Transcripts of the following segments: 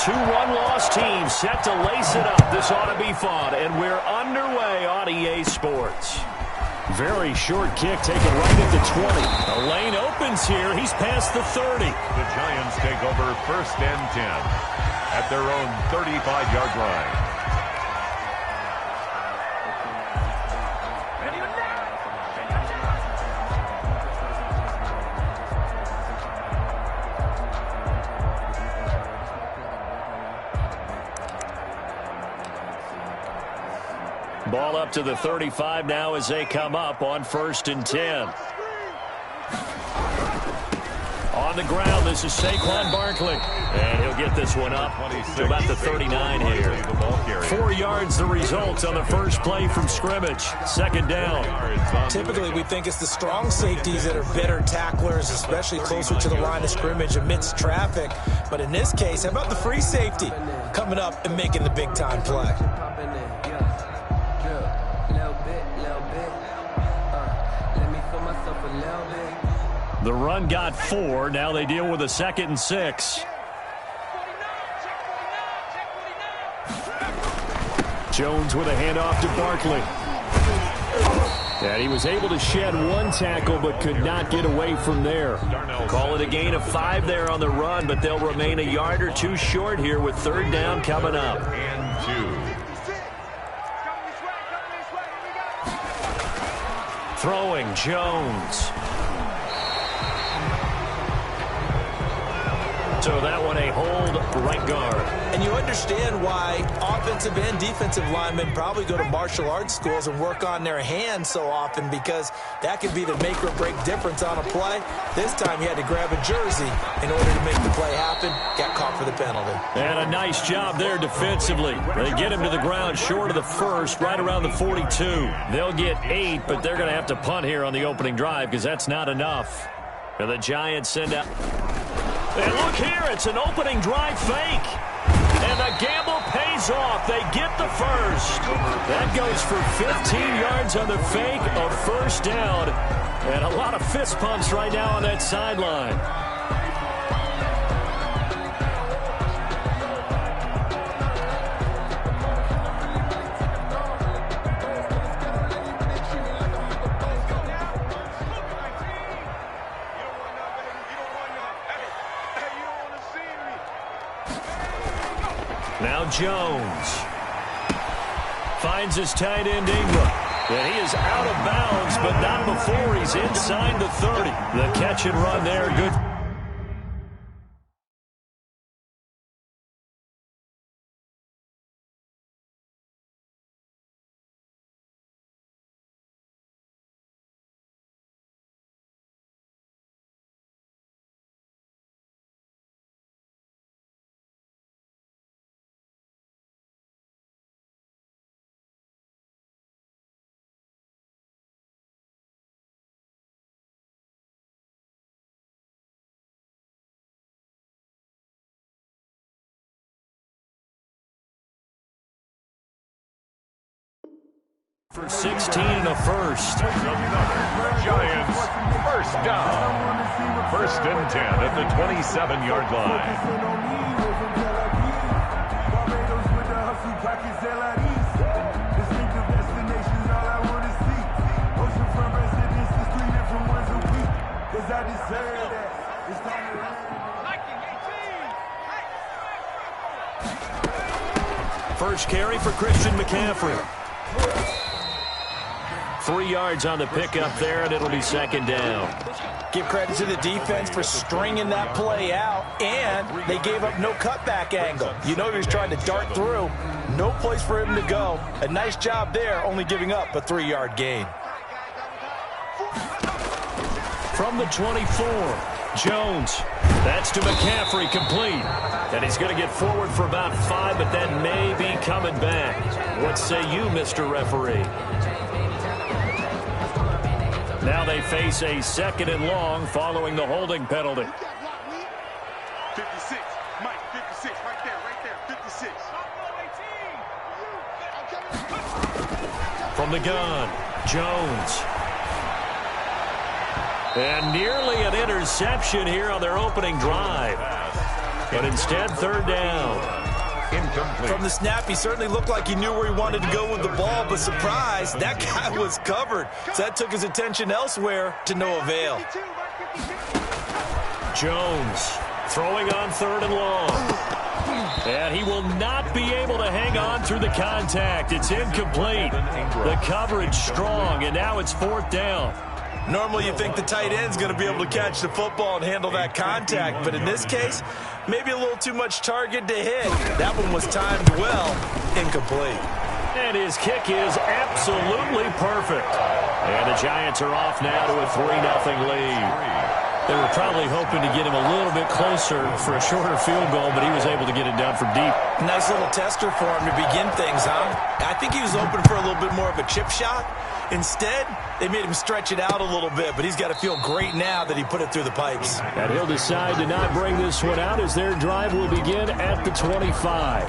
2-1 loss team set to lace it up. This ought to be fun, and we're underway on EA Sports. Very short kick taken right at the 20. The lane opens here. He's past the 30. The Giants take over 1st and 10 at their own 35-yard line. Ball up to the 35 now as they come up on 1st and 10. On the ground, this is Saquon Barkley. And he'll get this one up to about the 39 here. 4 yards the result on the first play from scrimmage. 2nd down. Typically, we think it's the strong safeties that are better tacklers, especially closer to the line of scrimmage amidst traffic. But in this case, how about the free safety coming up and making the big-time play? The run got 4. Now they deal with a 2nd and 6. Jones with a handoff to Barkley. And he was able to shed 1 tackle but could not get away from there. Call it a gain of 5 there on the run, but they'll remain a yard or 2 short here with 3rd down coming up. And 2. Throwing Jones. So that one a hold right guard. And you understand why offensive and defensive linemen probably go to martial arts schools and work on their hands so often, because that can be the make or break difference on a play. This time he had to grab a jersey in order to make the play happen. Got caught for the penalty. And a nice job there defensively. They get him to the ground short of the 1st, right around the 42. They'll get 8, but they're going to have to punt here on the opening drive because that's not enough. And the Giants send out. And look here, it's an opening drive fake. And the gamble pays off. They get the 1st. That goes for 15 yards on the fake, a 1st down. And a lot of fist pumps right now on that sideline. Now Jones finds his tight end Ingram. And he is out of bounds, but not before he's inside the 30. The catch and run there, good. For 16 and a 1st. Giants, 1st down. 1st and 10 at the 27-yard line. First carry for Christian McCaffrey. 3 yards on the pickup there, and it'll be 2nd down. Give credit to the defense for stringing that play out, and they gave up no cutback angle. You know he was trying to dart through. No place for him to go. A nice job there, only giving up a 3-yard gain. From the 24, Jones. That's to McCaffrey, complete. And he's going to get forward for about 5, but that may be coming back. What say you, Mr. Referee? Now they face a 2nd and long following the holding penalty. 56, Mike, 56, right there, 56. From the gun, Jones. And nearly an interception here on their opening drive. But instead, 3rd down. Complete. From the snap, he certainly looked like he knew where he wanted to go with the ball, but surprise, that guy was covered. So that took his attention elsewhere to no avail. Jones throwing on 3rd and long. And he will not be able to hang on through the contact. It's incomplete. The coverage strong, and now it's 4th down. Normally you think the tight end's going to be able to catch the football and handle that contact, but in this case, maybe a little too much target to hit. That one was timed well, incomplete. And his kick is absolutely perfect. And the Giants are off now to a 3-0 lead. They were probably hoping to get him a little bit closer for a shorter field goal, but he was able to get it down from deep. Nice little tester for him to begin things, huh? I think he was open for a little bit more of a chip shot. Instead, they made him stretch it out a little bit, but he's got to feel great now that he put it through the pipes. And he'll decide to not bring this one out as their drive will begin at the 25.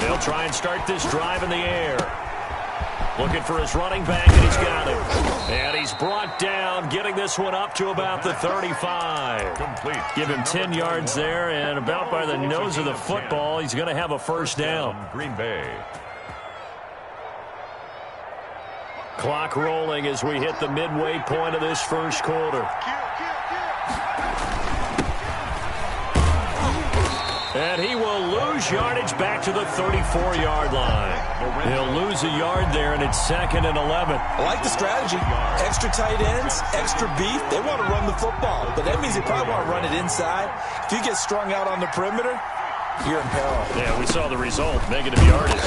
They'll try and start this drive in the air. Looking for his running back, and he's got him. And he's brought down, getting this one up to about the 35. Complete. Give him 10 yards there, and about by the nose of the football, he's going to have a 1st down. Green Bay. Clock rolling as we hit the midway point of this 1st quarter. And he will lose yardage back to the 34-yard line. He'll lose a yard there, and it's 2nd and 11. I like the strategy. Extra tight ends, extra beef. They want to run the football, but that means they probably want to run it inside. If you get strung out on the perimeter, you're in peril. Yeah, we saw the result, negative yardage.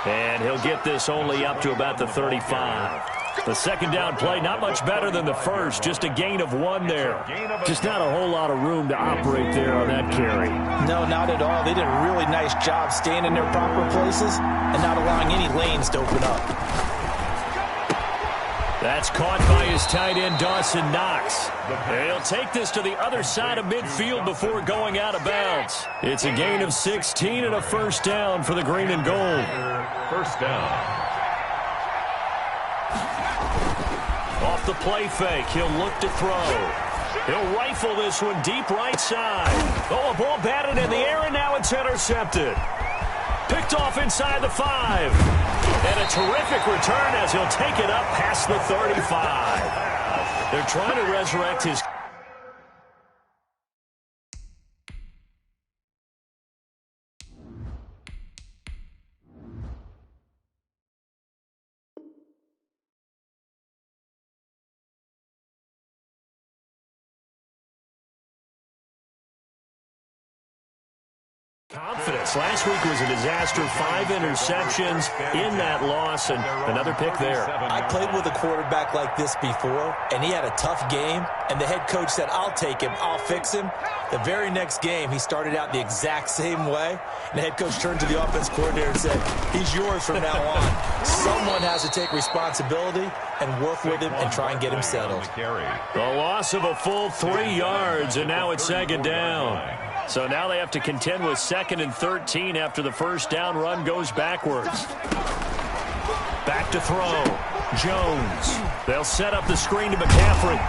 And he'll get this only up to about the 35. The 2nd down play, not much better than the first. Just a gain of 1 there. Just not a whole lot of room to operate there on that carry. No, not at all. They did a really nice job staying in their proper places and not allowing any lanes to open up. That's caught by his tight end, Dawson Knox. He'll take this to the other side of midfield before going out of bounds. It's a gain of 16 and a 1st down for the green and gold. 1st down. Off the play fake, he'll look to throw. He'll rifle this one deep right side. Oh, a ball batted in the air, and now it's intercepted. Picked off inside the 5. And a terrific return as he'll take it up past the 35. They're trying to resurrect his... confidence. Last week was a disaster. 5 interceptions in that loss, and another pick there. I played with a quarterback like this before, and he had a tough game, and the head coach said, I'll take him, I'll fix him. The very next game, he started out the exact same way, and the head coach turned to the offense coordinator and said, he's yours from now on. Someone has to take responsibility and work with him and try and get him settled. The loss of a full 3 yards, and now it's 2nd down. So now they have to contend with 2nd and 13 after the 1st down run goes backwards. Back to throw. Jones. They'll set up the screen to McCaffrey.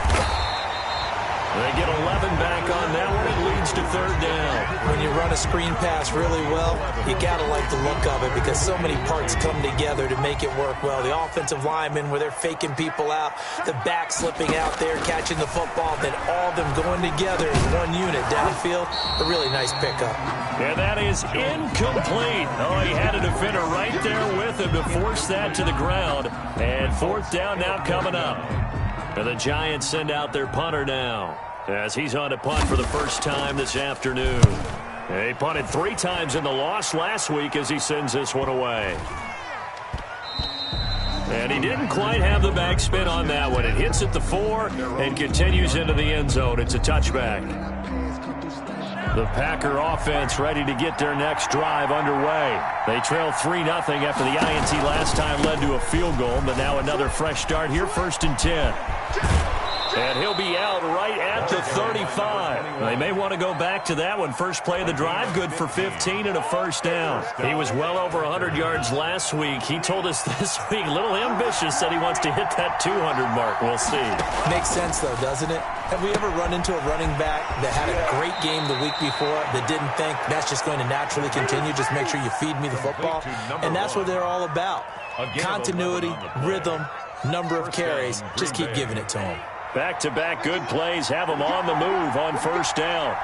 They get 11 back on that one. It leads to 3rd down. When you run a screen pass really well, you got to like the look of it because so many parts come together to make it work well. The offensive linemen where they're faking people out, the back slipping out there, catching the football, then all of them going together as one unit downfield. A really nice pickup. And that is incomplete. Oh, he had a defender right there with him to force that to the ground. And 4th down now coming up. And the Giants send out their punter now as he's on to punt for the first time this afternoon. He punted 3 times in the loss last week as he sends this one away. And he didn't quite have the backspin on that one. It hits at the 4 and continues into the end zone. It's a touchback. The Packer offense ready to get their next drive underway. They trail 3-0 after the INT last time led to a field goal, but now another fresh start here, 1st and 10. And he'll be out right at the 35. They may want to go back to that one. First play of the drive, good for 15 and a first down. He was well over 100 yards last week. He told us this week, a little ambitious, said he wants to hit that 200 mark. We'll see. Makes sense, though, doesn't it? Have we ever run into a running back that had a great game the week before that didn't think that's just going to naturally continue? Just make sure you feed me the football. And that's what they're all about. Continuity, rhythm, number of carries. Just keep giving it to them. Back-to-back good plays have him on the move on first down.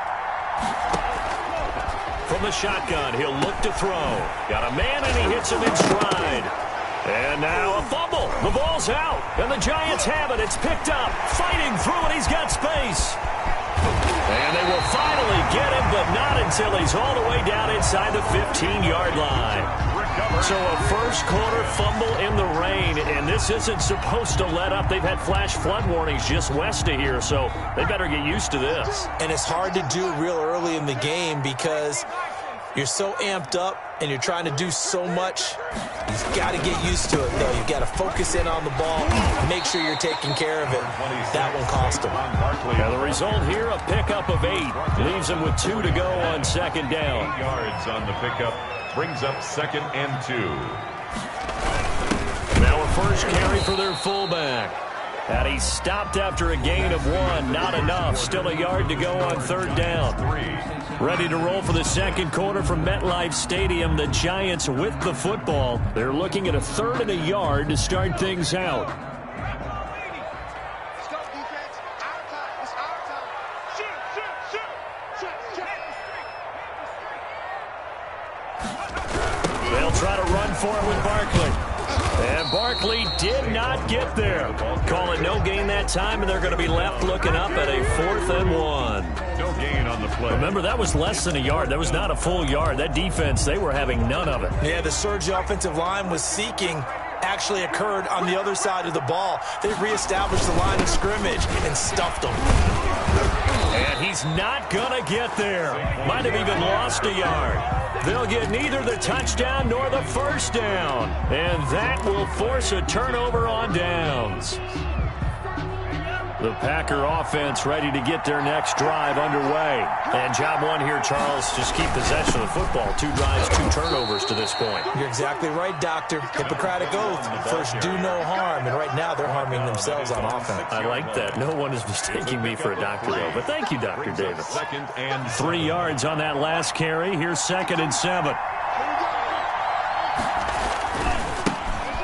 From the shotgun, he'll look to throw. Got a man, and he hits him in stride. And now a fumble. The ball's out, and the Giants have it. It's picked up, fighting through, and he's got space. And they will finally get him, but not until he's all the way down inside the 15-yard line. So a first-quarter fumble in the rain, and this isn't supposed to let up. They've had flash flood warnings just west of here, so they better get used to this. And it's hard to do real early in the game because you're so amped up and you're trying to do so much. You've got to get used to it, though. You've got to focus in on the ball, make sure you're taking care of it. That one cost him. Now the result here, a pickup of 8. Leaves him with 2 to go on second down. 8 yards on the pickup. Brings up 2nd and 2. Now a first carry for their fullback. And he stopped after a gain of 1. Not enough. Still a yard to go on third down. Ready to roll for the second quarter from MetLife Stadium. The Giants with the football. They're looking at a 3rd and a yard to start things out. They'll try to run for it with Barkley. And Barkley did not get there. Call it no gain that time, and they're going to be left looking up at a 4th and 1. No gain on the play. Remember, that was less than a yard. That was not a full yard. That defense, they were having none of it. Yeah, the surge the offensive line was seeking actually occurred on the other side of the ball. They reestablished the line of scrimmage and stuffed them. And he's not going to get there. Might have even lost a yard. They'll get neither the touchdown nor the first down. And that will force a turnover on downs. The Packer offense ready to get their next drive underway. And job one here, Charles, just keep possession of the football. 2 drives, 2 turnovers to this point. You're exactly right, Doctor. Hippocratic oath. First, do no harm. And right now, they're harming themselves on offense. I like that. No one is mistaking me for a doctor, though. But thank you, Dr. Davis. 2nd and 3 yards on that last carry. Here's 2nd and 7.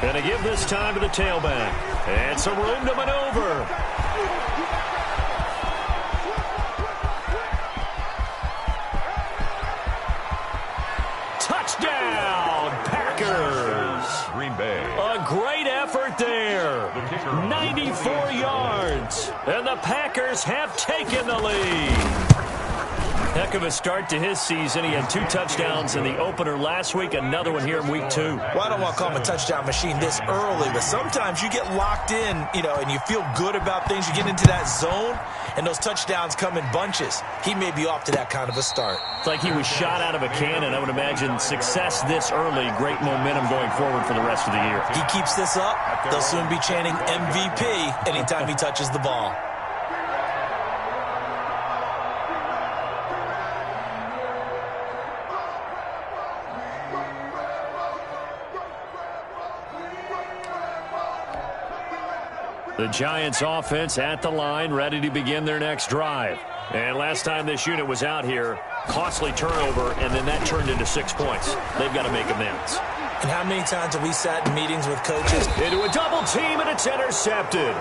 Going to give this time to the tailback. And some room to maneuver. Touchdown, Packers. Green Bay. A great effort there. 94 yards. And the Packers have taken the lead. Heck of a start to his season. He had 2 touchdowns in the opener last week, another one here in week 2. Well, I don't want to call him a touchdown machine this early, but sometimes you get locked in, and you feel good about things. You get into that zone, and those touchdowns come in bunches. He may be off to that kind of a start. It's like he was shot out of a cannon. I would imagine success this early, great momentum going forward for the rest of the year. He keeps this up, they'll soon be chanting MVP anytime he touches the ball. The Giants offense at the line, ready to begin their next drive. And last time this unit was out here, costly turnover, and then that turned into 6 points. They've got to make amends. And how many times have we sat in meetings with coaches? Into a double team, and it's intercepted.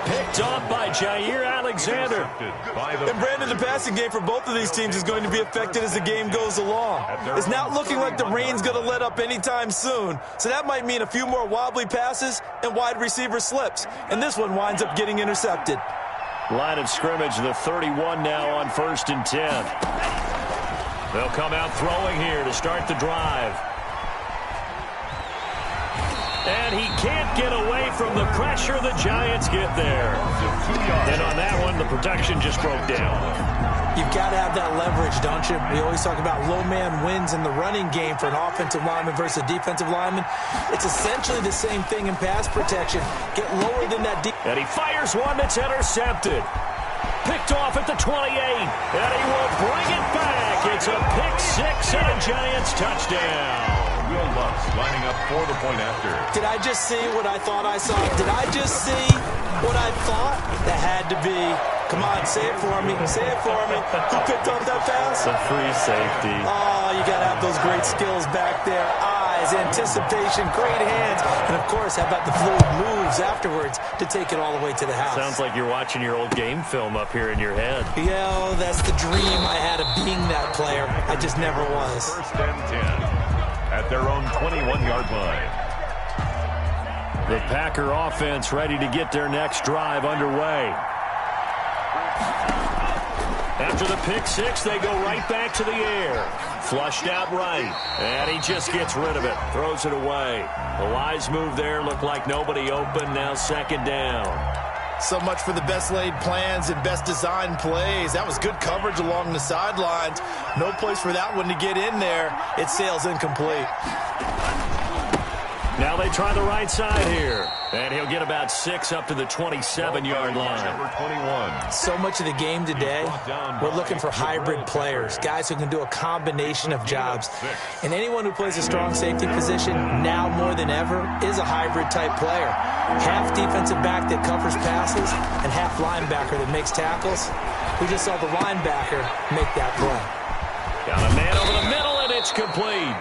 Picked off by Jair Alexander. And Brandon, the passing game for both of these teams is going to be affected as the game goes along. It's not looking like the rain's going to let up anytime soon. So that might mean a few more wobbly passes and wide receiver slips. And this one winds up getting intercepted. Line of scrimmage, the 31 now on 1st and 10. They'll come out throwing here to start the drive. And he can't get away from the pressure the Giants get there. And on that one, the protection just broke down. You've got to have that leverage, don't you? We always talk about low man wins in the running game for an offensive lineman versus a defensive lineman. It's essentially the same thing in pass protection. Get lower than that. And he fires one that's intercepted. Picked off at the 28. And he will bring it back. It's a pick six and a Giants touchdown. Will Lutz lining up for the point after. Did I just see what I thought I saw? Did I just see what I thought? That had to be. Come on, say it for me. Say it for me. Who picked up that pass? A free safety. Oh, you got to have those great skills back there. Eyes, anticipation, great hands. And, of course, how about the fluid moves afterwards to take it all the way to the house? Sounds like you're watching your old game film up here in your head. Yeah, that's the dream I had of being that player. I just never was. First and 10 at their own 21-yard line. The Packer offense ready to get their next drive underway. After the pick six, they go right back to the air. Flushed out right. And he just gets rid of it. Throws it away. The wise move there. Looked like nobody open. Now second down. So much for the best laid plans and best designed plays. That was good coverage along the sidelines. No place for that one to get in there. It sails incomplete. Now they try the right side here. And he'll get about 6 up to the 27-yard line. Number 21. So much of the game today, we're looking for hybrid players, guys who can do a combination of jobs. And anyone who plays a strong safety position, now more than ever, is a hybrid-type player. Half defensive back that covers passes and half linebacker that makes tackles. We just saw the linebacker make that play. Got a man over the middle, and it's complete.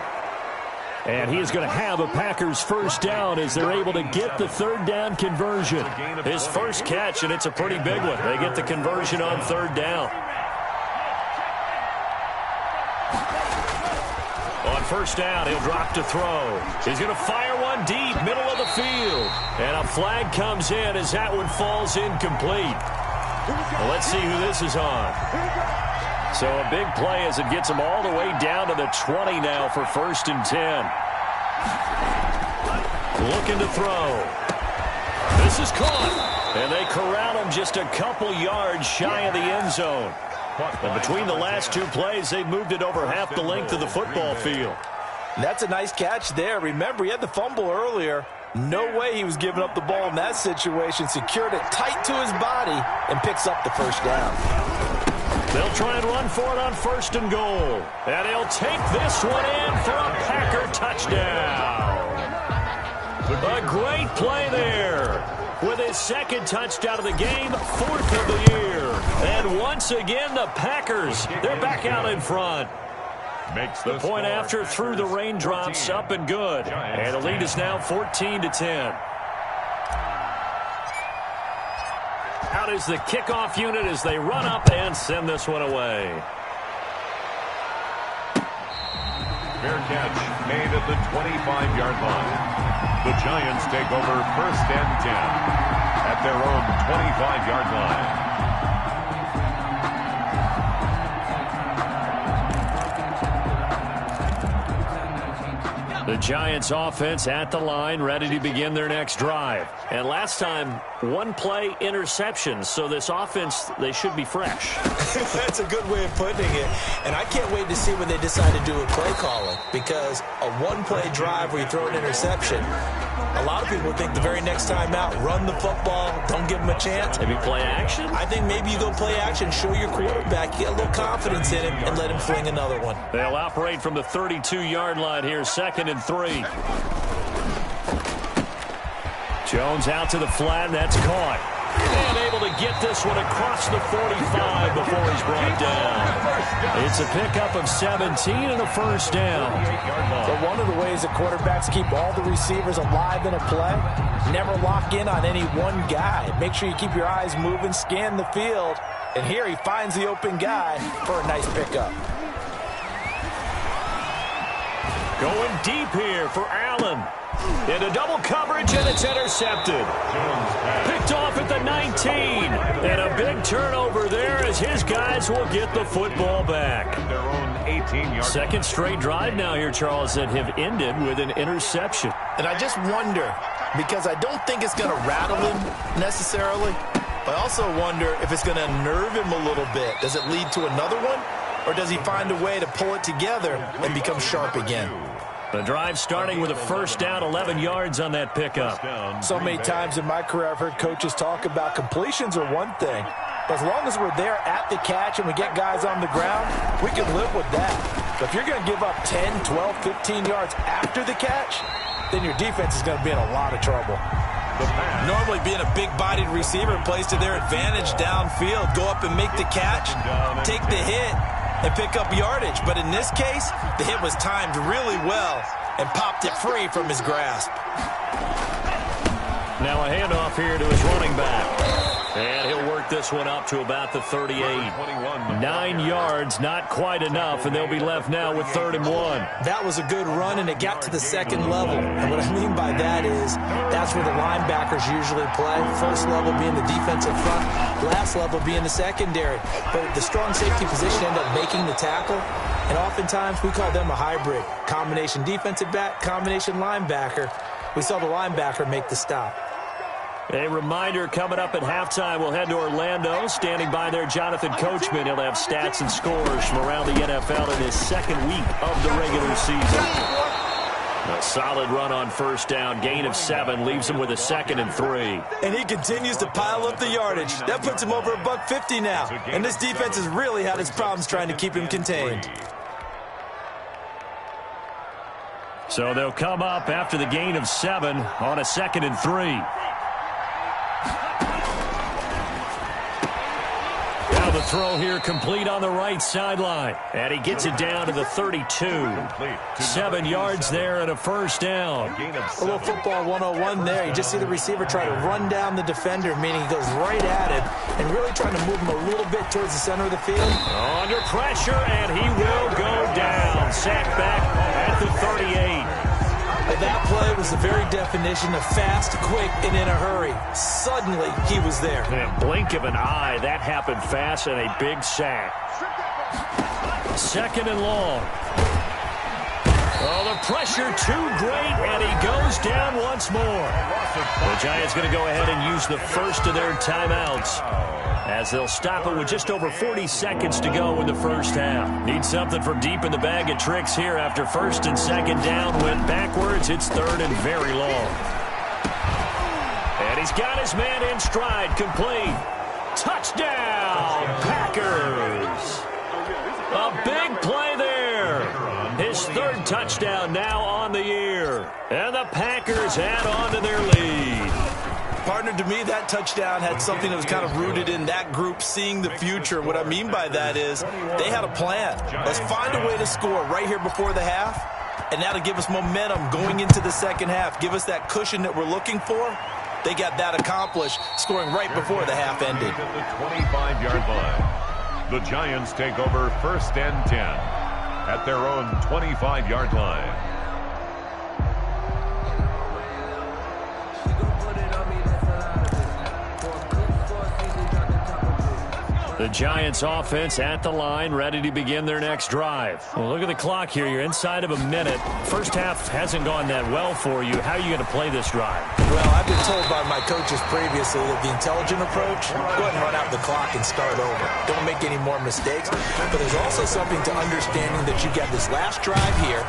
And he is going to have a Packers first down as they're able to get the third down conversion. His first catch, and it's a pretty big one. They get the conversion on third down. On first down, he'll drop to throw. He's going to fire one deep, middle of the field. And a flag comes in as that one falls incomplete. Well, let's see who this is on. So a big play as it gets them all the way down to the 20 now for first and 10. Looking to throw. This is caught. And they corral him just a couple yards shy of the end zone. And between the last two plays, they've moved it over half the length of the football field. That's a nice catch there. Remember, he had the fumble earlier. No way he was giving up the ball in that situation. Secured it tight to his body and picks up the first down. They'll try and run for it on first and goal. And he'll take this one in for a Packer touchdown. A great play there. With his second touchdown of the game, fourth of the year. And once again, the Packers, they're back out in front. Makes the point after through the raindrops, up and good. And the lead is now 14-10. Out is the kickoff unit as they run up and send this one away. Fair catch made at the 25-yard line. The Giants take over first and 10 at their own 25-yard line. The Giants offense at the line, ready to begin their next drive. And last time, one play interception. So this offense, they should be fresh. That's a good way of putting it. And I can't wait to see when they decide to do a play calling. Because a one-play drive where you throw an interception, a lot of people think the very next time out, run the football, don't give them a chance. Maybe play action? I think maybe you go play action, show your quarterback, get a little confidence in him, and let him fling another one. They'll operate from the 32-yard line here, second and 3. Jones out to the flat, that's caught. And able to get this one across the 45 before he's brought down. It's a pickup of 17 and a first down. So one of the ways that quarterbacks keep all the receivers alive in a play, never lock in on any one guy. Make sure you keep your eyes moving, scan the field. And here he finds the open guy for a nice pickup. Going deep here for Allen. Into double coverage, and it's intercepted. Picked off at the 19. And a big turnover there as his guys will get the football back. Their own 18-yard. Second straight drive now here, Charles, that have ended with an interception. And I just wonder, because I don't think it's going to rattle him necessarily, but I also wonder if it's going to unnerve him a little bit. Does it lead to another one, or does he find a way to pull it together and become sharp again? The drive starting with a first down, 11 yards on that pickup. So many times in my career I've heard coaches talk about completions are one thing, but as long as we're there at the catch and we get guys on the ground, we can live with that. But if you're going to give up 10, 12, 15 yards after the catch, then your defense is going to be in a lot of trouble. Normally being a big-bodied receiver plays to their advantage downfield. Go up and make the catch, take the hit, and pick up yardage. But in this case, the hit was timed really well and popped it free from his grasp. Now a handoff here to his running back. And he'll work this one up to about the 38. 9 yards, not quite enough, and they'll be left now with 3rd and 1. That was a good run, and it got to the second level. And what I mean by that is that's where the linebackers usually play. First level being the defensive front, last level being the secondary. But the strong safety position ended up making the tackle, and oftentimes we call them a hybrid. Combination defensive back, combination linebacker. We saw the linebacker make the stop. A reminder, coming up at halftime, we'll head to Orlando. Standing by there, Jonathan Coachman. He'll have stats and scores from around the NFL in his second week of the regular season. A solid run on first down. Gain of 7 leaves him with a 2nd and 3. And he continues to pile up the yardage. That puts him over $150 now. And this defense has really had its problems trying to keep him contained. So they'll come up after the gain of 7 on a 2nd and 3. Now the throw here complete on the right sideline. And he gets it down to the 32. 7 yards there and a first down. A little football 101 there. You just see the receiver try to run down the defender, meaning he goes right at him and really trying to move him a little bit towards the center of the field. Under pressure, and he will go down. Sacked back at the 38. That play was the very definition of fast, quick, and in a hurry. Suddenly, he was there. In a blink of an eye, that happened fast and a big sack. 2nd and long. Oh, the pressure too great, and he goes down once more. The Giants going to go ahead and use the first of their timeouts, as they'll stop it with just over 40 seconds to go in the first half. Need something from deep in the bag of tricks here after 1st and 2nd down. Went backwards. It's 3rd and very long. And he's got his man in stride. Complete. Touchdown, Packers. A big play there. His 3rd touchdown now on the year. And the Packers add on to their lead. Partner, to me, that touchdown had something that was kind of rooted in that group seeing the future. What I mean by that is they had a plan. Let's find a way to score right here before the half, and that'll give us momentum going into the second half, give us that cushion that we're looking for. They got that accomplished, scoring right before the half ended. At the 25-yard line, the Giants take over 1st and 10 at their own 25-yard line. The Giants offense at the line, ready to begin their next drive. Well, look at the clock here. You're inside of a minute. First half hasn't gone that well for you. How are you going to play this drive? Well, I've been told by my coaches previously that the intelligent approach, go ahead and run out the clock and start over. Don't make any more mistakes. But there's also something to understanding that you got this last drive here.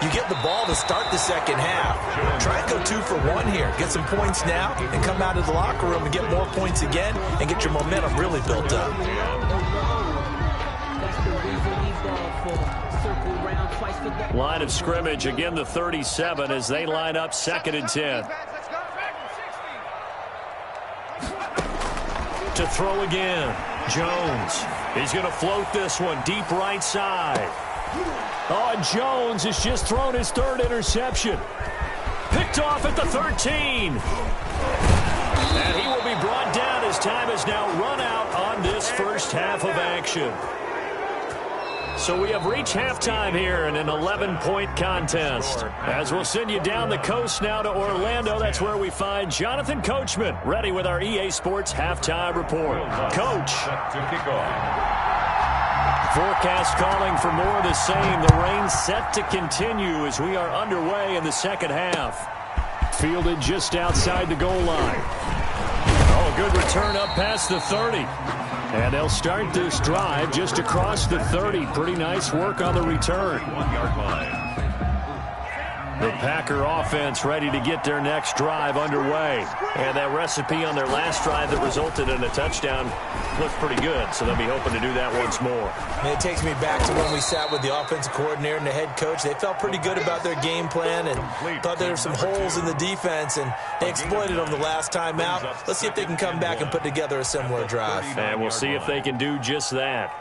You get the ball to start the second half. Try and go 2 for 1 here. Get some points now and come out of the locker room and get more points again and get your momentum really built up. Line of scrimmage, again the 37 as they line up 2nd and 10. To throw again. Jones. He's going to float this one deep right side. Oh, Jones has just thrown his 3rd interception. Picked off at the 13. And he will be brought down as time has now run out on this first half of action. So we have reached halftime here in an 11-point contest. As we'll send you down the coast now to Orlando, that's where we find Jonathan Coachman, ready with our EA Sports Halftime Report. Coach. Forecast calling for more of the same. The rain set to continue as we are underway in the second half. Fielded just outside the goal line. Oh, good return up past the 30. And they'll start this drive just across the 30. Pretty nice work on the return. 1-yard line. The Packer offense ready to get their next drive underway. And that recipe on their last drive that resulted in a touchdown looked pretty good, so they'll be hoping to do that once more. And it takes me back to when we sat with the offensive coordinator and the head coach. They felt pretty good about their game plan and thought there were some holes in the defense, and they exploited them the last time out. Let's see if they can come back and put together a similar drive. And we'll see if they can do just that.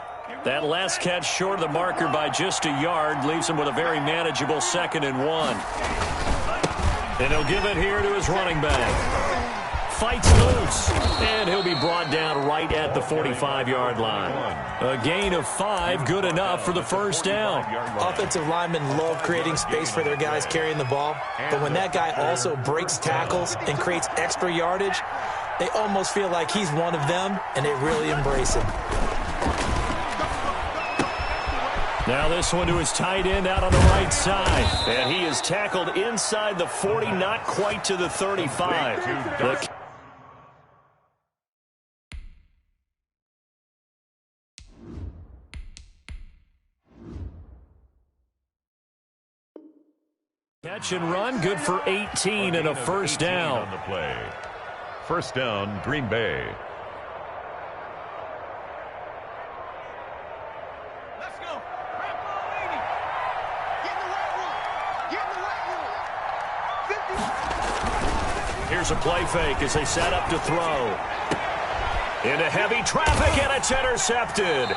That last catch short of the marker by just a yard leaves him with a very manageable 2nd and 1. And he'll give it here to his running back. Fights loose, and he'll be brought down right at the 45-yard line. A gain of 5, good enough for the first down. Offensive linemen love creating space for their guys carrying the ball, but when that guy also breaks tackles and creates extra yardage, they almost feel like he's one of them, and they really embrace him. Now this one to his tight end out on the right side. And he is tackled inside the 40, not quite to the 35. Catch and run, good for 18 and a first down. On the play. First down, Green Bay. Here's a play fake as they set up to throw. Into heavy traffic, and it's intercepted.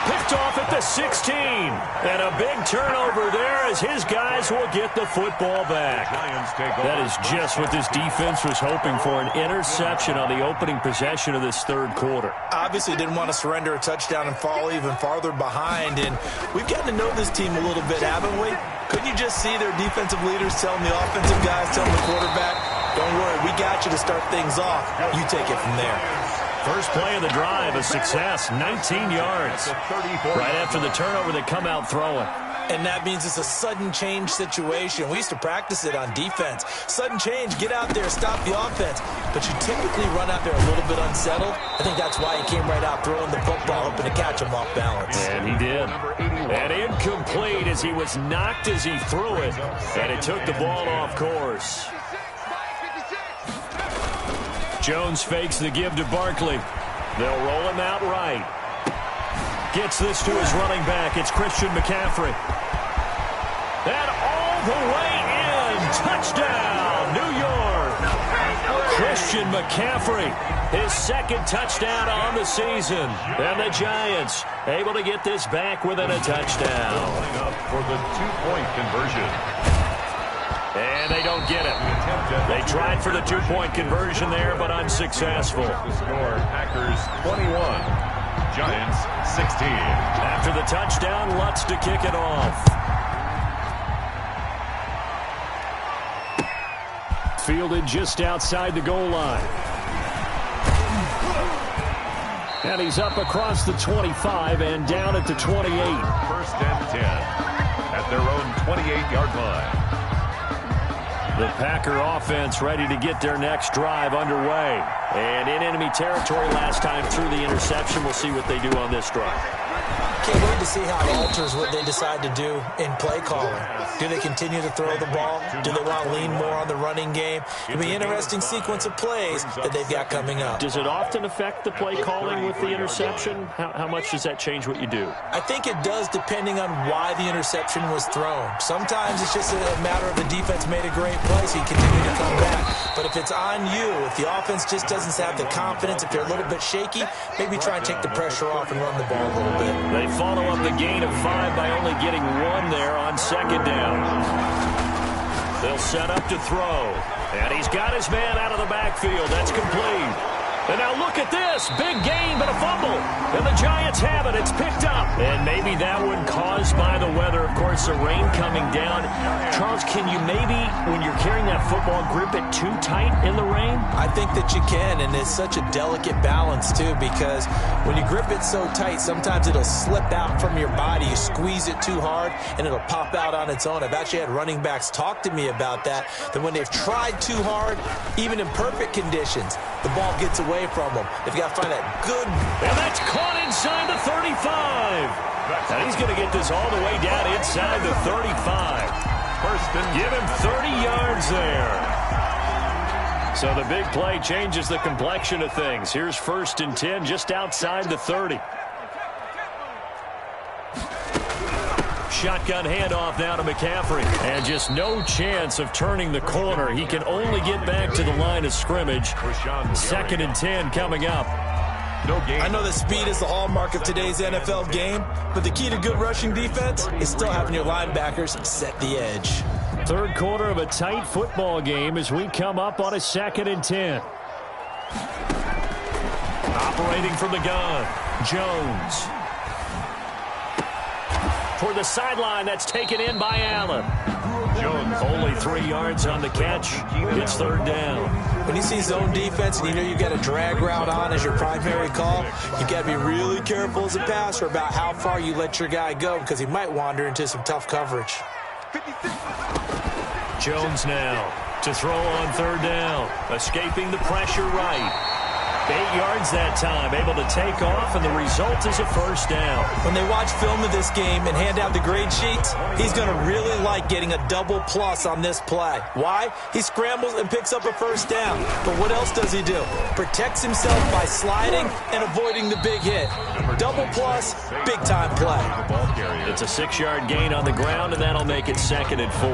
Picked off at the 16. And a big turnover there as his guys will get the football back. That is just what this defense was hoping for, an interception on the opening possession of this third quarter. Obviously didn't want to surrender a touchdown and fall even farther behind. And we've gotten to know this team a little bit, haven't we? Couldn't you just see their defensive leaders telling the offensive guys, telling the quarterback, don't worry, we got you to start things off. You take it from there. First play of the drive, a success, 19 yards. Right after the turnover, they come out throwing. And that means it's a sudden change situation. We used to practice it on defense. Sudden change, get out there, stop the offense. But you typically run out there a little bit unsettled. I think that's why he came right out throwing the football, hoping to catch him off balance. And he did. And incomplete as he was knocked as he threw it. And it took the ball off course. Jones fakes the give to Barkley. They'll roll him out right. Gets this to his running back. It's Christian McCaffrey. And all the way in. Touchdown, New York. Christian McCaffrey, his 2nd touchdown on the season. And the Giants able to get this back within a touchdown. For the 2-point conversion. And they don't get it. They tried for the 2-point conversion there, but unsuccessful. The score, Packers 21, Giants 16. After the touchdown, Lutz to kick it off. Fielded just outside the goal line. And he's up across the 25 and down at the 28. First and 10 at their own 28-yard line. The Packer offense ready to get their next drive underway. And in enemy territory last time through the interception. We'll see what they do on this drive. Can't wait to see how it alters what they decide to do in play calling. Do they continue to throw the ball? Do they want to lean more on the running game? It'll be an interesting sequence of plays that they've got coming up. Does it often affect the play calling with the interception? How much does that change what you do? I think it does depending on why the interception was thrown. Sometimes it's just a matter of the defense made a great play, so you continue to come back. But if it's on you, if the offense just doesn't have the confidence, if they're a little bit shaky, maybe try and take the pressure off and run the ball a little bit. They follow up the gain of 5 by only getting 1 there on 2nd down. They'll set up to throw. And he's got his man out of the backfield. That's complete. And now look at this. Big gain, but a fumble. And the Giants have it. It's picked up. And maybe that one caused by the weather. Of course, the rain coming down. Charles, can you maybe, when you're carrying that football, grip it too tight in the rain? I think that you can, and it's such a delicate balance, too, because when you grip it so tight, sometimes it'll slip out from your body. You squeeze it too hard, and it'll pop out on its own. I've actually had running backs talk to me about that when they've tried too hard, even in perfect conditions, the ball gets away from them. They've got to find that good. And that's caught inside the 35. And he's going to get this all the way down inside the 35. First and give him 30 yards there. So the big play changes the complexion of things. Here's 1st and 10 just outside the 30. Shotgun handoff now to McCaffrey. And just no chance of turning the corner. He can only get back to the line of scrimmage. 2nd and 10 coming up. No gain. I know that speed is the hallmark of today's NFL game, but the key to good rushing defense is still having your linebackers set the edge. 3rd quarter of a tight football game as we come up on a 2nd and 10. Operating from the gun, Jones. Toward the sideline, that's taken in by Allen. Jones. Only 3 yards on the catch. It's 3rd down. When you see zone defense and you know you've got a drag route on as your primary call, you've got to be really careful as a passer about how far you let your guy go because he might wander into some tough coverage. Jones now to throw on 3rd down. Escaping the pressure right. 8 yards that time, able to take off, and the result is a 1st down. When they watch film of this game and hand out the grade sheets, he's going to really like getting a double plus on this play. Why? He scrambles and picks up a 1st down. But what else does he do? Protects himself by sliding and avoiding the big hit. Double plus, big-time play. It's a 6-yard gain on the ground, and that'll make it 2nd and 4.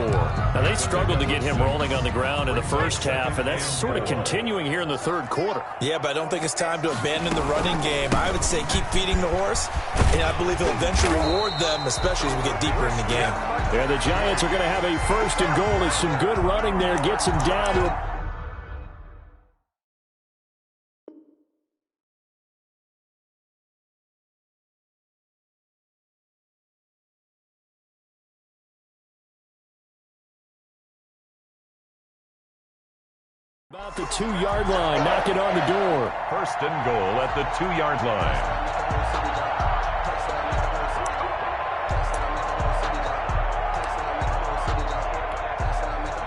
Now, they struggled to get him rolling on the ground in the first half, and that's sort of continuing here in the 3rd quarter. Yeah, but I don't think it's time to abandon the running game. I would say keep feeding the horse, and I believe he'll eventually reward them, especially as we get deeper in the game. Yeah, the Giants are going to have a 1st and goal. There's some good running there. Gets him down to a... About the 2-yard line, knock it on the door. 1st and goal at the 2-yard line.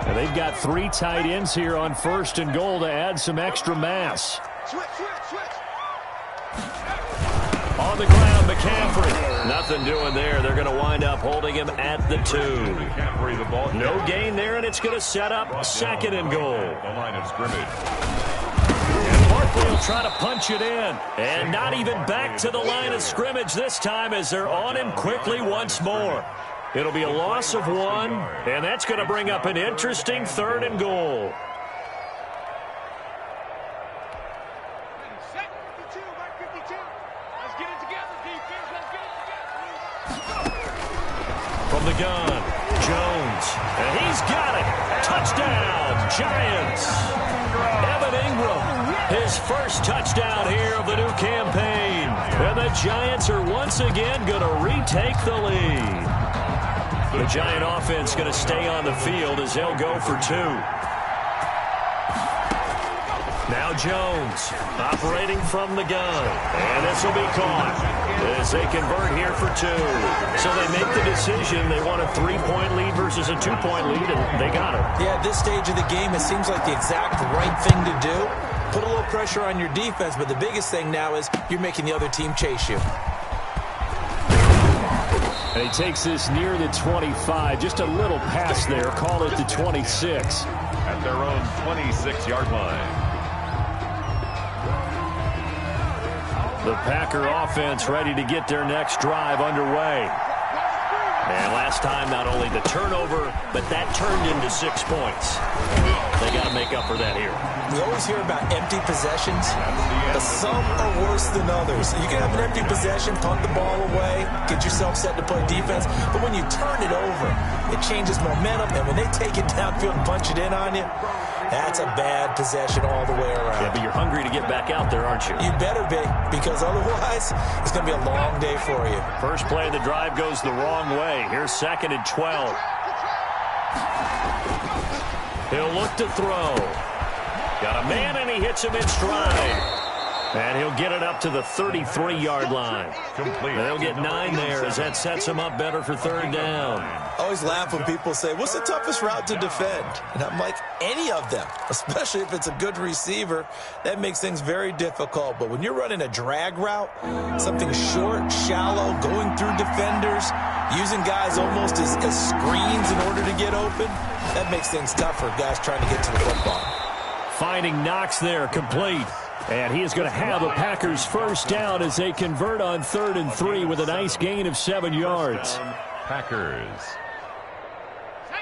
And they've got 3 tight ends here on 1st and goal to add some extra mass. On the ground, McCaffrey. Nothing doing there. They're going to wind up holding him at the 2. No gain there, and it's going to set up 2nd and goal. The line of scrimmage. And Barkley will try to punch it in. And not even back to the line of scrimmage this time as they're on him quickly once more. It'll be a loss of 1, and that's going to bring up an interesting 3rd and goal. From the gun, Jones, and he's got it. Touchdown, Giants. Evan Ingram, his first touchdown here of the new campaign. And the Giants are once again going to retake the lead. The Giant offense going to stay on the field as they'll go for 2. Now Jones, operating from the gun. And this will be caught as they convert here for 2. So they make the decision. They want a 3-point lead versus a 2-point lead, and they got it. Yeah, at this stage of the game, it seems like the exact right thing to do. Put a little pressure on your defense, but the biggest thing now is you're making the other team chase you. And he takes this near the 25. Just a little pass there. Call it the 26. At their own 26-yard line. The Packer offense ready to get their next drive underway. And last time, not only the turnover, but that turned into 6 points. They got to make up for that here. We always hear about empty possessions, but some are worse than others. You can have an empty possession, punt the ball away, get yourself set to play defense, but when you turn it over, it changes momentum, and when they take it downfield and punch it in on you, that's a bad possession all the way around. Yeah, but you're hungry to get back out there, aren't you? You better be, because otherwise it's going to be a long day for you. First play of the drive goes the wrong way. Here's 2nd and 12. He'll look to throw. Got a man, and he hits him in stride. And he'll get it up to the 33-yard line. Complete. They'll get 9 there as that sets him up better for 3rd down. I always laugh when people say, what's the toughest route to defend? And I'm like, any of them, especially if it's a good receiver. That makes things very difficult. But when you're running a drag route, something short, shallow, going through defenders, using guys almost as screens in order to get open, that makes things tough for guys trying to get to the football. Finding Knox there, complete. And he is going to have a Packers first down as they convert on 3rd and 3 with a nice gain of 7 yards. Packers.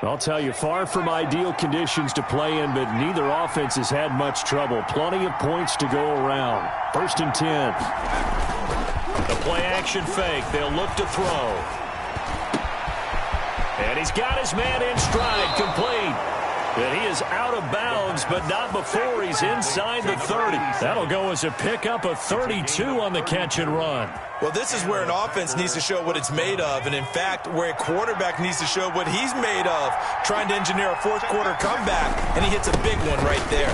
I'll tell you, far from ideal conditions to play in, but neither offense has had much trouble. Plenty of points to go around. 1st and 10. The play-action fake. They'll look to throw. And he's got his man in stride, complete. And he is out of bounds, but not before he's inside the 30. That'll go as a pickup of 32 on the catch and run. Well, this is where an offense needs to show what it's made of, and in fact, where a quarterback needs to show what he's made of, trying to engineer a fourth-quarter comeback, and he hits a big one right there.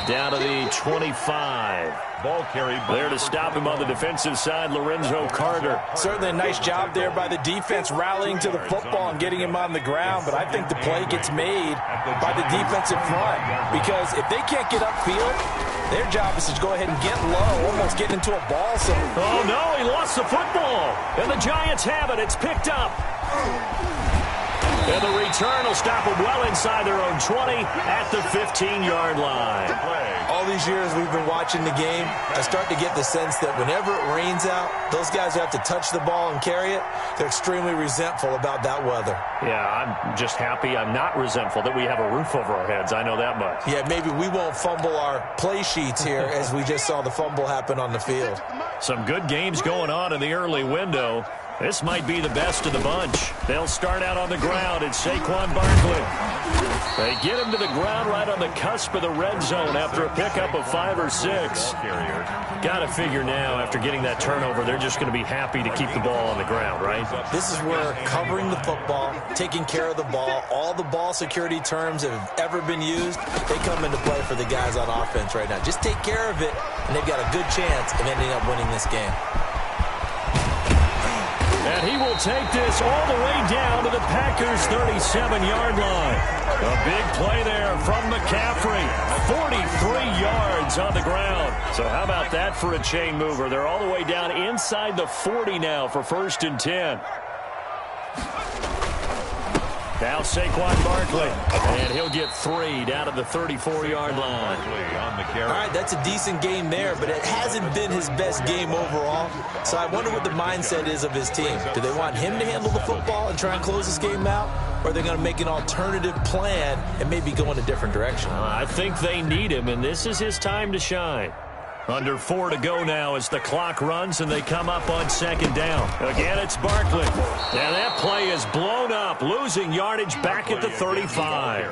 Down to the 25. Ball carried. There to stop him on the defensive side, Lorenzo Carter. Certainly a nice job there by the defense rallying to the football and getting him on the ground, but I think the play gets made by the defensive front, because if they can't get upfield, their job is to go ahead and get low, almost getting into a ball. So, oh, no, he lost the football. And the Giants have it. It's picked up. And the return will stop them well inside their own 20 at the 15-yard line. All these years we've been watching the game, I start to get the sense that whenever it rains out, those guys who have to touch the ball and carry it, they're extremely resentful about that weather. Yeah, I'm just happy I'm not resentful that we have a roof over our heads. I know that much. Yeah, maybe we won't fumble our play sheets here as we just saw the fumble happen on the field. Some good games going on in the early window. This might be the best of the bunch. They'll start out on the ground. It's Saquon Barkley. They get him to the ground right on the cusp of the red zone after a pickup of 5 or 6. Got to figure now, after getting that turnover, they're just going to be happy to keep the ball on the ground, right? This is where covering the football, taking care of the ball, all the ball security terms that have ever been used, they come into play for the guys on offense right now. Just take care of it, and they've got a good chance of ending up winning this game. And he will take this all the way down to the Packers' 37-yard line. A big play there from McCaffrey. 43 yards on the ground. So how about that for a chain mover? They're all the way down inside the 40 now for 1st and 10. Now Saquon Barkley, and he'll get 3 down to the 34-yard line. All right, that's a decent game there, but it hasn't been his best game overall. So I wonder what the mindset is of his team. Do they want him to handle the football and try and close this game out? Or are they going to make an alternative plan and maybe go in a different direction? I think they need him, and this is his time to shine. Under 4 to go now as the clock runs and they come up on 2nd down. Again, it's Barkley. And that play is blown up, losing yardage back at the 35.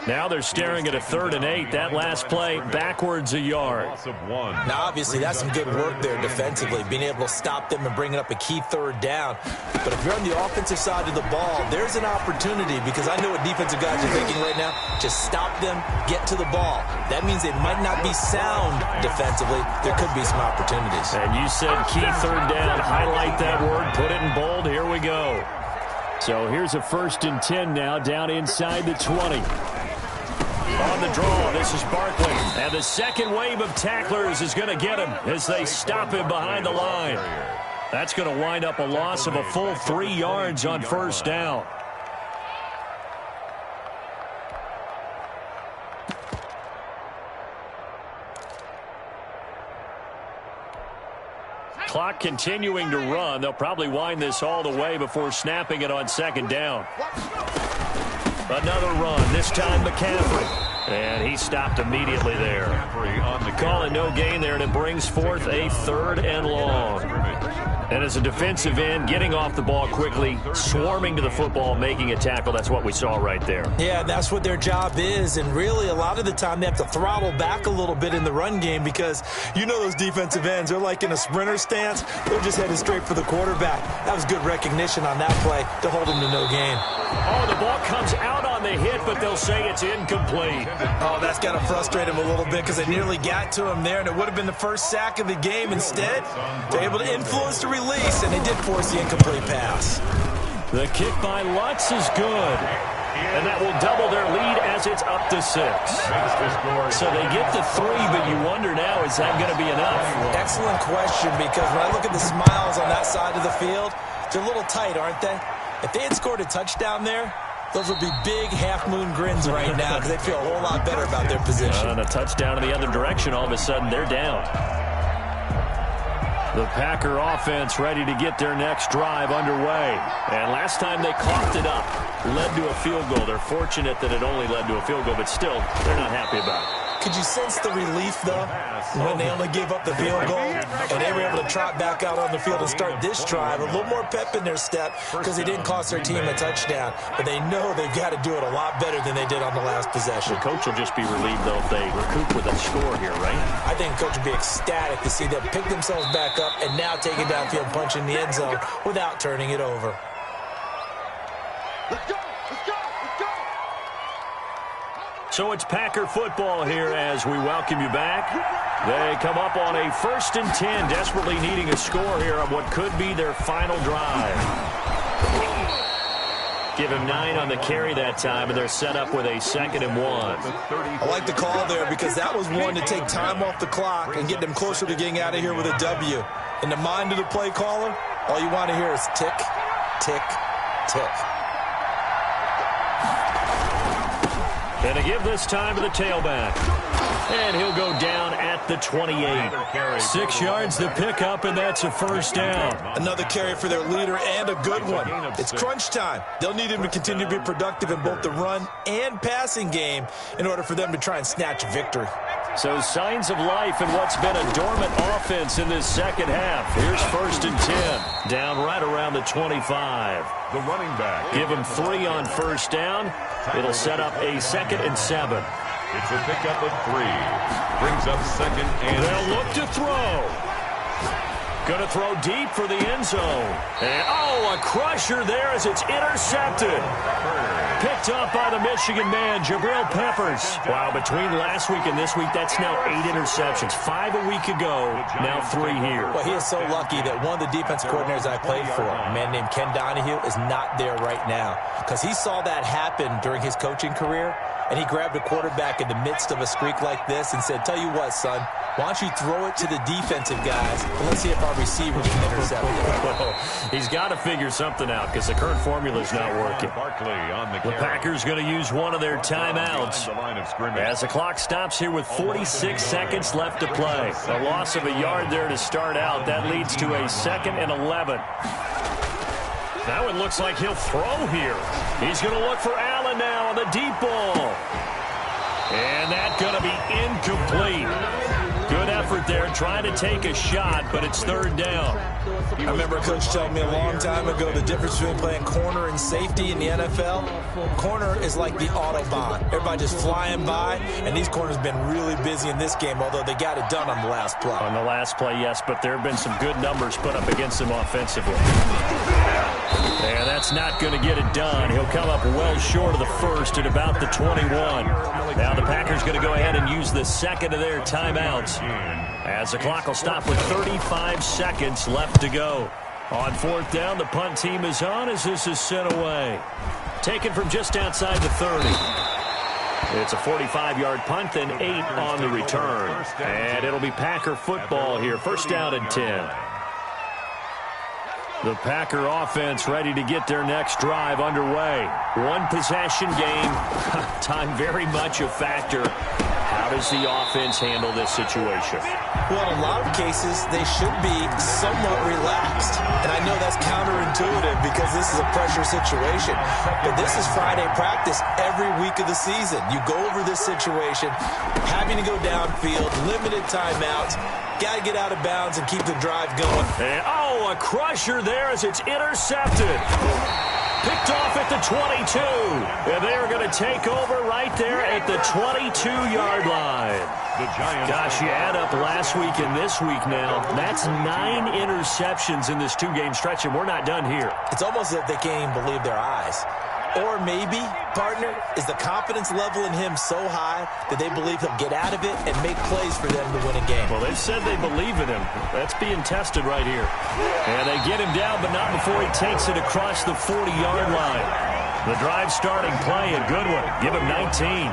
Now they're staring at a 3rd and 8. That last play backwards a yard. Now, obviously, that's some good work there defensively, being able to stop them and bringing up a key 3rd down. But if you're on the offensive side of the ball, there's an opportunity, because I know what defensive guys are thinking right now. Just stop them, get to the ball. That means they might not be sound defensively. There could be some opportunities. And you said key 3rd down. Highlight that word. Put it in bold. Here we go. So here's a 1st and 10 now down inside the 20. On the draw, this is Barkley. And the second wave of tacklers is going to get him as they stop him behind the line. That's going to wind up a loss of a full 3 yards on 1st down. Clock continuing to run. They'll probably wind this all the way before snapping it on 2nd down. Another run, this time McCaffrey. And he stopped immediately there. Calling no gain there, and it brings forth a 3rd and long. And as a defensive end, getting off the ball quickly, swarming to the football, making a tackle, that's what we saw right there. Yeah, that's what their job is. And really, a lot of the time, they have to throttle back a little bit in the run game because you know those defensive ends, they're like in a sprinter stance. They're just headed straight for the quarterback. That was good recognition on that play to hold him to no gain. Oh, the ball comes out on the hit, but they'll say it's incomplete. Oh, that's got to frustrate him a little bit because they nearly got to him there, and it would have been the first sack of the game. Instead, they're able to influence the release, and they did force the incomplete pass. The kick by Lutz is good, and that will double their lead as it's up to 6. So they get to 3, but you wonder now, is that going to be enough? Excellent question, because when I look at the smiles on that side of the field, they're a little tight, aren't they? If they had scored a touchdown there, those would be big half-moon grins right now because they feel a whole lot better about their position. On a touchdown in the other direction, all of a sudden they're down. The Packer offense ready to get their next drive underway. And last time they coughed it up, led to a field goal. They're fortunate that it only led to a field goal, but still, they're not happy about it. Could you sense the relief, though, when they only gave up the field goal and they were able to trot back out on the field and start this drive? A little more pep in their step because they didn't cost their team a touchdown. But they know they've got to do it a lot better than they did on the last possession. The coach will just be relieved, though, if they recoup with a score here, right? I think the coach will be ecstatic to see them pick themselves back up and now take it downfield, punch in the end zone without turning it over. Let's go! Let's go! Let's go! So it's Packer football here as we welcome you back. They come up on a 1st and 10, desperately needing a score here on what could be their final drive. Give him 9 on the carry that time, and they're set up with a 2nd and 1. I like the call there because that was one to take time off the clock and get them closer to getting out of here with a W. In the mind of the play caller, all you want to hear is tick, tick, tick. And to give this time to the tailback. And he'll go down at the 28. 6 yards to pick up, and that's a 1st down. Another carry for their leader and a good one. It's crunch time. They'll need him to continue to be productive in both the run and passing game in order for them to try and snatch victory. So signs of life in what's been a dormant offense in this second half. Here's 1st and 10. Down right around the 25. The running back. Give him 3 on 1st down. It'll set up a 2nd and 7. It's a pickup of 3. Brings up 2nd and... They'll look to throw. Going to throw deep for the end zone. And, oh, a crusher there as it's intercepted. Picked up by the Michigan man, Jabril Peppers. Wow, between last week and this week, that's now 8 interceptions. 5 a week ago, now 3 here. Well, he is so lucky that one of the defense coordinators I played for, a man named Ken Donahue, is not there right now because he saw that happen during his coaching career, and he grabbed a quarterback in the midst of a streak like this and said, tell you what, son, why don't you throw it to the defensive guys, and let's see if our receivers can intercept it. He's got to figure something out because the current formula is not working. The Packers going to use one of their timeouts as the clock stops here with 46 seconds left to play. A loss of a yard there to start out. That leads to a 2nd and 11. Now it looks like he'll throw here. He's going to look for Allen now on the deep ball. And that's going to be incomplete. Good effort there, trying to take a shot, but it's 3rd down. I remember a coach telling me a long time ago the difference between playing corner and safety in the NFL. Corner is like the Autobahn. Everybody just flying by, and these corners have been really busy in this game, although they got it done on the last play. On the last play, yes, but there have been some good numbers put up against them offensively. And that's not going to get it done. He'll come up well short of the 1st at about the 21. Now the Packers going to go ahead and use the 2nd of their timeouts as the clock will stop with 35 seconds left to go. On 4th down, the punt team is on as this is sent away. Taken from just outside the 30. It's a 45-yard punt, then 8 on the return. And it'll be Packer football here. 1st down and 10. The Packer offense ready to get their next drive underway. One possession game. Time very much a factor. How does the offense handle this situation? Well, in a lot of cases, they should be somewhat relaxed. And I know that's counterintuitive because this is a pressure situation. But this is Friday practice every week of the season. You go over this situation, having to go downfield, limited timeouts, got to get out of bounds and keep the drive going. And, oh, a crusher there as it's intercepted. Picked off at the 22. And they are going to take over right there at the 22-yard line. The Giants. Gosh, you add up last week and this week now. That's 9 interceptions in this 2-game stretch, and we're not done here. It's almost as if they can't even believe their eyes. Or maybe, partner, is the confidence level in him so high that they believe he'll get out of it and make plays for them to win a game. Well, they've said they believe in him. That's being tested right here. And they get him down, but not before he takes it across the 40-yard line. The drive starting play, a good one. Give him 19.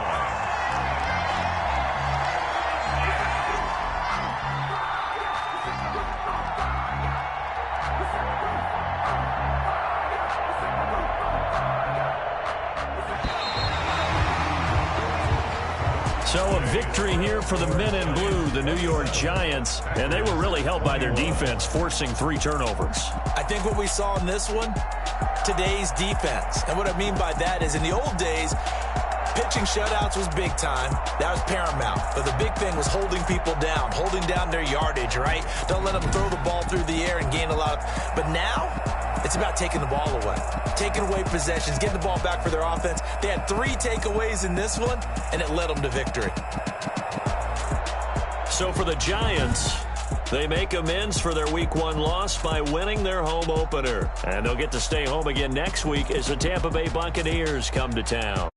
So a victory here for the men in blue, the New York Giants, and they were really helped by their defense, forcing 3 turnovers. I think what we saw in this one, today's defense. And what I mean by that is in the old days, pitching shutouts was big time. That was paramount. But the big thing was holding people down, holding down their yardage, right? Don't let them throw the ball through the air and gain a lot. But now, it's about taking the ball away, taking away possessions, getting the ball back for their offense. They had 3 takeaways in this one, and it led them to victory. So for the Giants, they make amends for their Week 1 loss by winning their home opener. And they'll get to stay home again next week as the Tampa Bay Buccaneers come to town.